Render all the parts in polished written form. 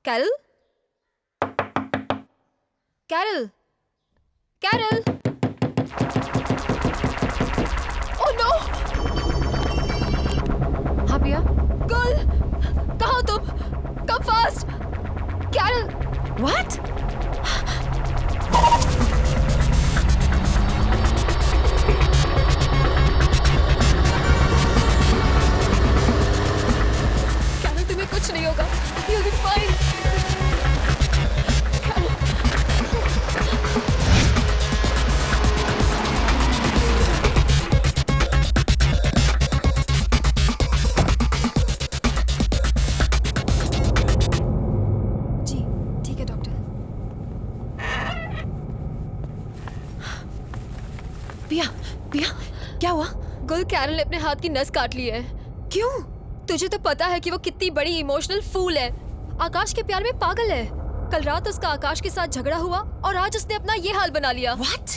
Carol? Carol? Carol? Oh no! हाँ पिया? गुल, कहाँ हो तुम? Come fast! Carol! What? Carol, तुम्हें कुछ नहीं होगा। You'll be fine. जी, ठीक है डॉक्टर। पिया, पिया, क्या हुआ? गुल, कैरल ने अपने हाथ की नस काट ली है। क्यों? तुझे तो पता है कि वो कितनी बड़ी इमोशनल फूल है। आकाश के प्यार में पागल है। कल रात उसका आकाश के साथ झगड़ा हुआ और आज उसने अपना ये हाल बना लिया। What?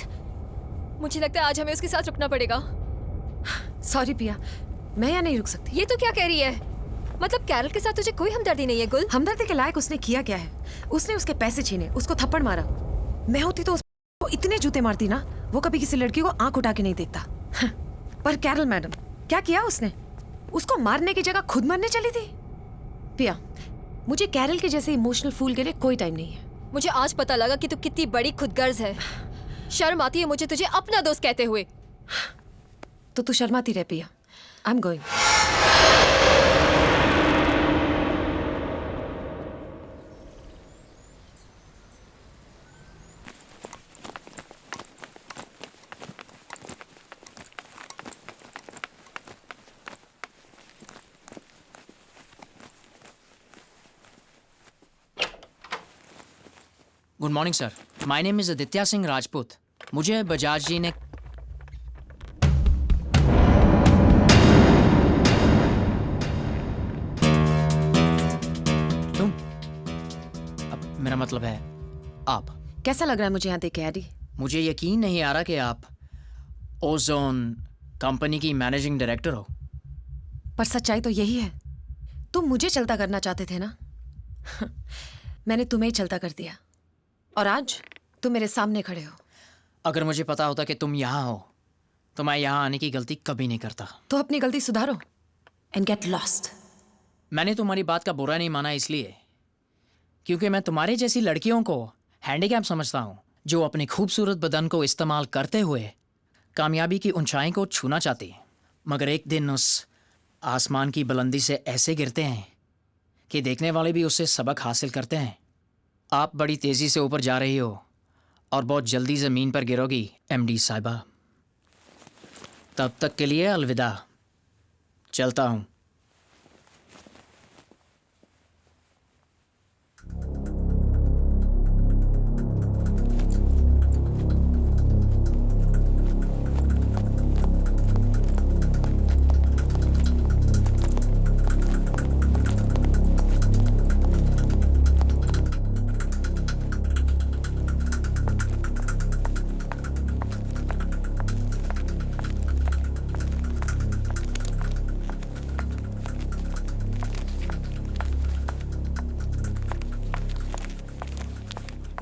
मुझे लगता है आज हमें उसके साथ रुकना पड़ेगा। सॉरी पिया, मैं यहाँ नहीं रुक सकती। ये तो क्या कह रही है? मतलब कैरल के साथ तुझे कोई हमदर्दी नहीं है गुल? हमदर्दी के लायक उसने किया क्या है? उसने उसके पैसे छीने, उसको थप्पड़ मारा। मैं होती तो उसको इतने जूते मारती ना, वो कभी किसी लड़की को आंख उठा के नहीं देखता। पर कैरल मैडम, क्या किया उसने? उसको मारने की जगह खुद मरने चली थी। पिया, मुझे कैरल के जैसे इमोशनल फूल के लिए कोई टाइम नहीं है। मुझे आज पता लगा कि तू कितनी बड़ी खुदगर्ज है। शर्म आती है मुझे तुझे अपना दोस्त कहते हुए। तो तू शर्माती रह पिया। I am going. Good morning sir, my name is Aditya Singh Rajput. मुझे बजाज जी ने तुम, अब मेरा मतलब है आप। कैसा लग रहा है मुझे यहाँ देख के एडी? मुझे यकीन नहीं आ रहा कि आप ओजोन कंपनी की मैनेजिंग डायरेक्टर हो। पर सच्चाई तो यही है। तुम मुझे चलता करना चाहते थे ना? मैंने तुम्हें ही चलता कर दिया और आज तुम मेरे सामने खड़े हो। अगर मुझे पता होता कि तुम यहाँ हो तो मैं यहाँ आने की गलती कभी नहीं करता। तो अपनी गलती सुधारो एंड गेट लॉस्ट। मैंने तुम्हारी बात का बुरा नहीं माना इसलिए क्योंकि मैं तुम्हारे जैसी लड़कियों को हैंडीकैप समझता हूँ, जो अपनी खूबसूरत बदन को इस्तेमाल करते हुए कामयाबी की ऊंचाई को छूना चाहती हैं, मगर एक दिन उस आसमान की बुलंदी से ऐसे गिरते हैं कि देखने वाले भी उससे सबक हासिल करते हैं। आप बड़ी तेज़ी से ऊपर जा रही हो और बहुत जल्दी ज़मीन पर गिरोगी एमडी साहिबा। तब तक के लिए अलविदा, चलता हूँ।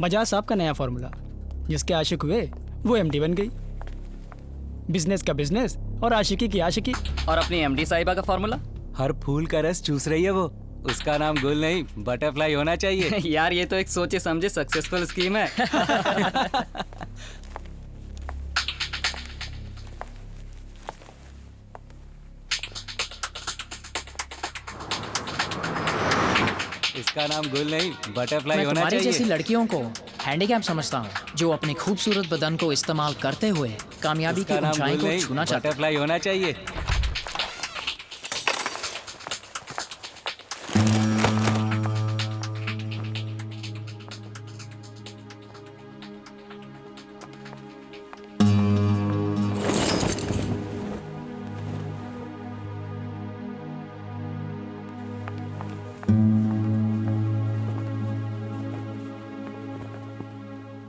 बजाज साहब का नया फॉर्मूला, जिसके आशिक हुए वो एमडी बन गई। बिजनेस का बिजनेस और आशिकी की आशिकी। और अपनी एमडी साहिबा का फॉर्मूला, हर फूल का रस चूस रही है वो। उसका नाम गुल नहीं बटरफ्लाई होना चाहिए। यार ये तो एक सोचे समझे सक्सेसफुल स्कीम है। इसका नाम गुल नहीं बटरफ्लाई मैं होना तुम्हारी चाहिए। जैसी लड़कियों को हैंडीकैप समझता हूँ, जो अपनी खूबसूरत बदन को इस्तेमाल करते हुए कामयाबी की इसका नाम ऊंचाई गुल को नहीं छूना चाहते हैं। बटरफ्लाई होना चाहिए।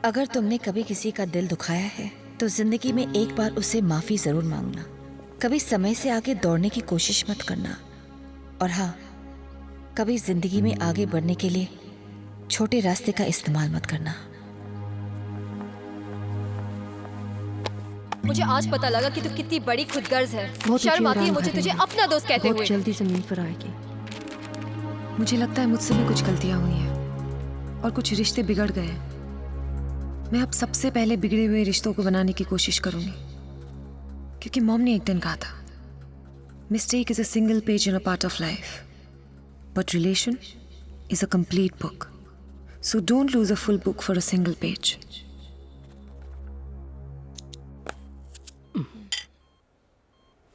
अगर तुमने कभी किसी का दिल दुखाया है तो जिंदगी में एक बार उससे माफी जरूर मांगना। कभी समय से आगे दौड़ने की कोशिश मत करना। और हाँ, कभी जिंदगी में आगे बढ़ने के लिए छोटे रास्ते का इस्तेमाल मत करना। मुझे आज पता लगा कि तू कितनी बड़ी खुदगर्ज है। बहुत शर्म ऊंची आती है उड़ान मुझे तुझे भरेंगे। अपना दोस्त कहते बहुत हुए। जल्दी जमीन पर आएगी। मुझे लगता है मुझसे भी कुछ गलतियां हुई हैं और कुछ रिश्ते बिगड़ गए हैं। मैं अब सबसे पहले बिगड़े हुए रिश्तों को बनाने की कोशिश करूंगी, क्योंकि मॉम ने एक दिन कहा था, mistake is a single page in a part of life, but relation is a complete book, so don't lose a full book for a single page.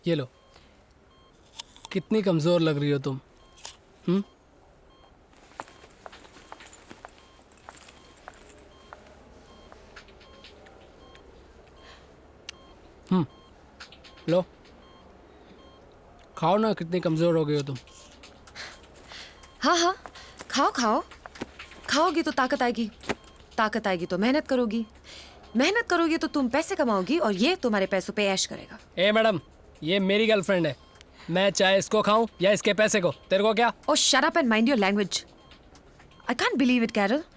ये लो। कितनी कमजोर लग रही हो तुम। लो खाओ ना, कितनी कमजोर हो गई हो तुम। हाँ हाँ, खाओ खाओ। खाओगी तो ताकत आएगी, ताकत आएगी तो मेहनत करोगी, मेहनत करोगी तो तुम पैसे कमाओगी और ये तुम्हारे पैसों पे ऐश करेगा। ए मैडम, ये मेरी गर्लफ्रेंड है, मैं चाहे इसको खाऊं या इसके पैसे को, तेरे को क्या। Oh, shut up and mind your language. I can't believe it, Carol.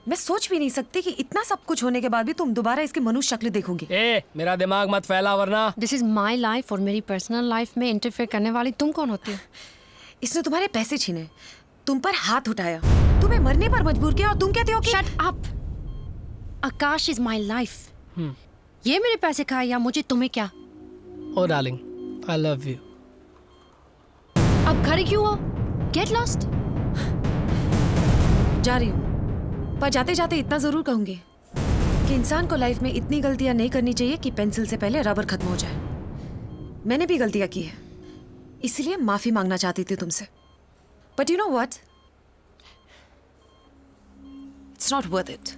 मैं सोच भी नहीं सकती कि इतना सब कुछ होने के बाद भी तुम दोबारा इसकी मनुष्य शक्ल देखोगी। ए मेरा दिमाग मत फैला वरना। दिस इज माई लाइफ और मेरी पर्सनल लाइफ में इंटरफेयर करने वाली तुम कौन होती हो? इसने तुम्हारे पैसे छीने, तुम पर हाथ उठाया, तुम्हें मरने पर मजबूर किया और तुम कहते हो कि shut up. Akash is my life. ये मेरे पैसे खाए या मुझे तुम्हें क्या? ओ डार्लिंग, आई लव यू। अब घर क्यों हो? Get lost. जा रही हूँ, पर जाते जाते इतना जरूर कहूंगी कि इंसान को लाइफ में इतनी गलतियां नहीं करनी चाहिए कि पेंसिल से पहले रबर खत्म हो जाए। मैंने भी गलतियां की है, इसलिए माफी मांगना चाहती थी तुमसे, but you know what, it's not worth it.